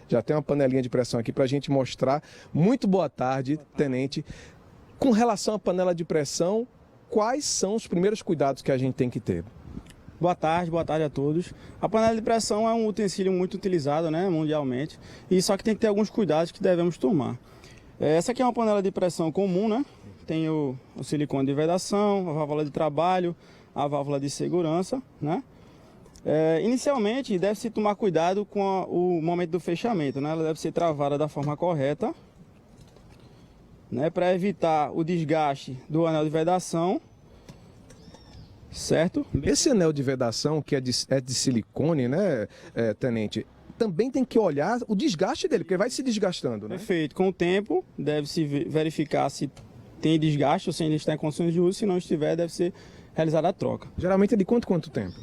Já tem uma panelinha de pressão aqui para a gente mostrar. Muito boa tarde, tenente. Com relação à panela de pressão, quais são os primeiros cuidados que a gente tem que ter? Boa tarde a todos. A panela de pressão é um utensílio muito utilizado, né, mundialmente, e só que tem que ter alguns cuidados que devemos tomar. Essa aqui é uma panela de pressão comum, né? Tem o silicone de vedação, a válvula de trabalho, a válvula de segurança, né? Inicialmente, deve-se tomar cuidado com o momento do fechamento, né? Ela deve ser travada da forma correta, né? Para evitar o desgaste do anel de vedação, certo? Esse anel de vedação, que é de silicone, né, tenente? Também tem que olhar o desgaste dele, porque vai se desgastando, né? Perfeito. Com o tempo, deve-se verificar se tem desgaste ou se ele está em condições de uso. Se não estiver, deve ser realizada a troca. Geralmente é de quanto tempo?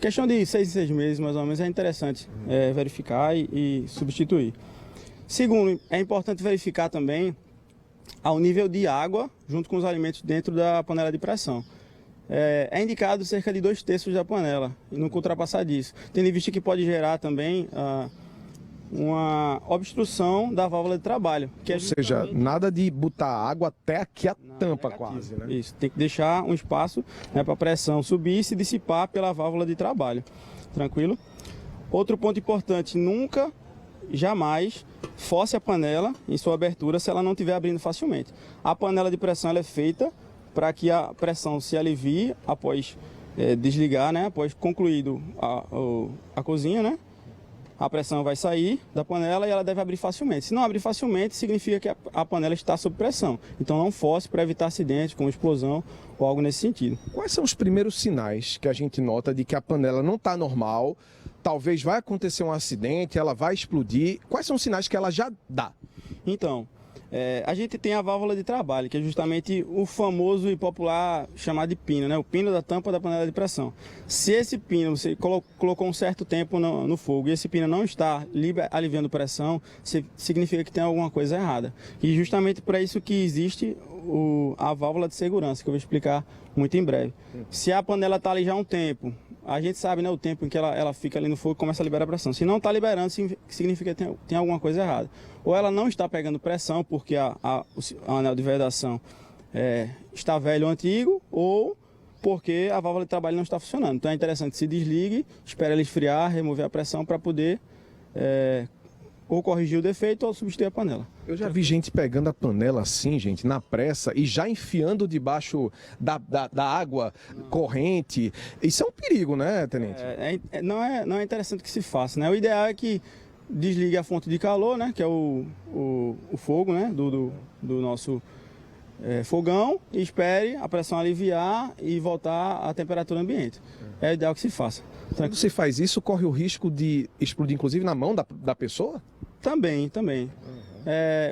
Questão de 6 em 6 meses, mais ou menos, é interessante verificar e substituir. Segundo, é importante verificar também ao nível de água junto com os alimentos dentro da panela de pressão. É indicado cerca de 2/3 da panela e nunca ultrapassar disso. Tendo em vista que pode gerar também uma obstrução da válvula de trabalho. Ou seja, nada de botar água até aqui a tampa quase, né? Isso, tem que deixar um espaço, né, para a pressão subir e se dissipar pela válvula de trabalho. Tranquilo? Outro ponto importante, nunca, jamais, force a panela em sua abertura se ela não estiver abrindo facilmente. A panela de pressão ela é feita para que a pressão se alivie após desligar, né, após concluído a cozinha, né? A pressão vai sair da panela e ela deve abrir facilmente. Se não abrir facilmente, significa que a panela está sob pressão. Então não force para evitar acidente, como explosão ou algo nesse sentido. Quais são os primeiros sinais que a gente nota de que a panela não está normal, talvez vai acontecer um acidente, ela vai explodir? Quais são os sinais que ela já dá? Então, a gente tem a válvula de trabalho, que é justamente o famoso e popular chamado de pino, né? O pino da tampa da panela de pressão. Se esse pino você colocou um certo tempo no fogo e esse pino não está aliviando pressão, significa que tem alguma coisa errada. E justamente para isso que existe a válvula de segurança, que eu vou explicar muito em breve. Se a panela está ali já há um tempo, a gente sabe, né, o tempo em que ela fica ali no fogo e começa a liberar a pressão. Se não está liberando, significa que tem alguma coisa errada. Ou ela não está pegando pressão porque o anel de vedação está velho ou antigo, ou porque a válvula de trabalho não está funcionando. Então é interessante que se desligue, espere ela esfriar, remover a pressão para poder ou corrigir o defeito ou substituir a panela. Eu já vi gente pegando a panela assim, gente, na pressa e já enfiando debaixo da água corrente. Isso é um perigo, né, tenente? Não é interessante que se faça, né? O ideal é que desligue a fonte de calor, né, que é o fogo, né, do nosso fogão, e espere a pressão aliviar e voltar à temperatura ambiente. É o ideal que se faça. Quando se faz isso, corre o risco de explodir, inclusive, na mão da pessoa? Também.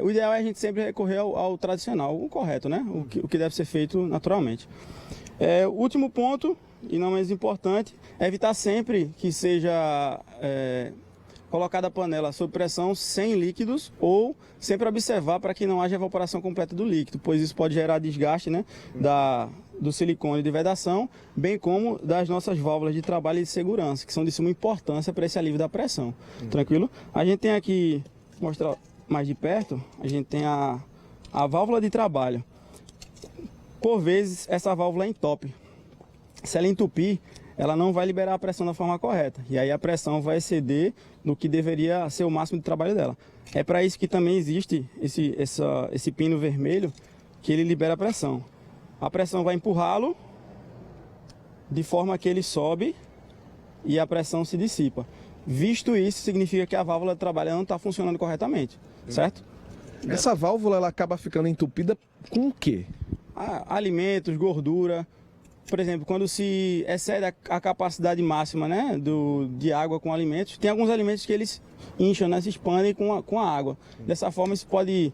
O ideal é a gente sempre recorrer ao tradicional, o correto, né? O que deve ser feito naturalmente. O último ponto, e não menos importante, é evitar sempre que seja colocada a panela sob pressão sem líquidos, ou sempre observar para que não haja evaporação completa do líquido, pois isso pode gerar desgaste, né, do silicone de vedação, bem como das nossas válvulas de trabalho e de segurança, que são de suma importância para esse alívio da pressão. Tranquilo? A gente tem aqui, vou mostrar mais de perto, a gente tem a válvula de trabalho. Por vezes, essa válvula entope. Se ela entupir, ela não vai liberar a pressão da forma correta. E aí a pressão vai exceder no que deveria ser o máximo de trabalho dela. É para isso que também existe esse pino vermelho, que ele libera a pressão. A pressão vai empurrá-lo de forma que ele sobe e a pressão se dissipa. Visto isso, significa que a válvula de trabalho não está funcionando corretamente, certo? Essa válvula ela acaba ficando entupida com o quê? Alimentos, gordura. Por exemplo, quando se excede a capacidade máxima, né, de água com alimentos, tem alguns alimentos que eles incham, né, se expandem com a água. Dessa forma, isso pode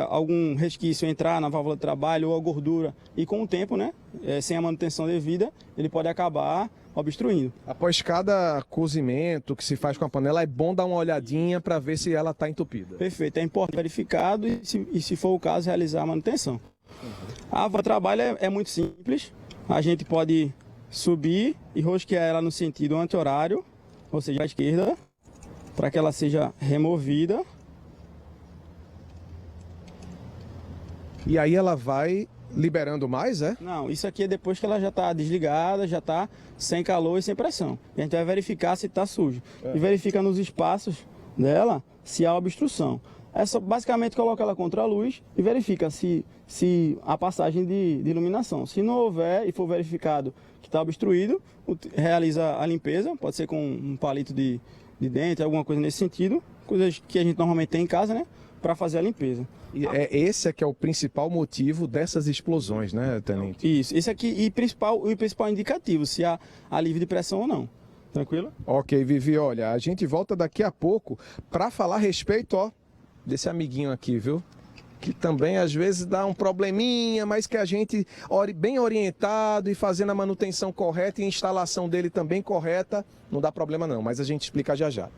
algum resquício entrar na válvula de trabalho ou a gordura. E com o tempo, né, sem a manutenção devida, ele pode acabar obstruindo. Após cada cozimento que se faz com a panela, é bom dar uma olhadinha para ver se ela está entupida. Perfeito, é importante verificado e se for o caso, realizar a manutenção. A válvula de trabalho é muito simples. A gente pode subir e rosquear ela no sentido anti-horário, ou seja, à esquerda, para que ela seja removida. E aí ela vai liberando mais, é? Não, isso aqui é depois que ela já está desligada, já está sem calor e sem pressão. E a gente vai verificar se está sujo. E verifica nos espaços dela se há obstrução. É só basicamente coloca ela contra a luz e verifica se há passagem de iluminação. Se não houver e for verificado que está obstruído, realiza a limpeza, pode ser com um palito de dente, alguma coisa nesse sentido, coisas que a gente normalmente tem em casa, né, para fazer a limpeza. E esse é que é o principal motivo dessas explosões, né, tenente? Isso, esse aqui e o principal indicativo, se há alívio de pressão ou não. Tranquilo? Ok, Vivi, olha, a gente volta daqui a pouco para falar a respeito, ó, desse amiguinho aqui, viu? Que também às vezes dá um probleminha, mas que a gente, bem orientado e fazendo a manutenção correta e a instalação dele também correta, não dá problema não, mas a gente explica já já.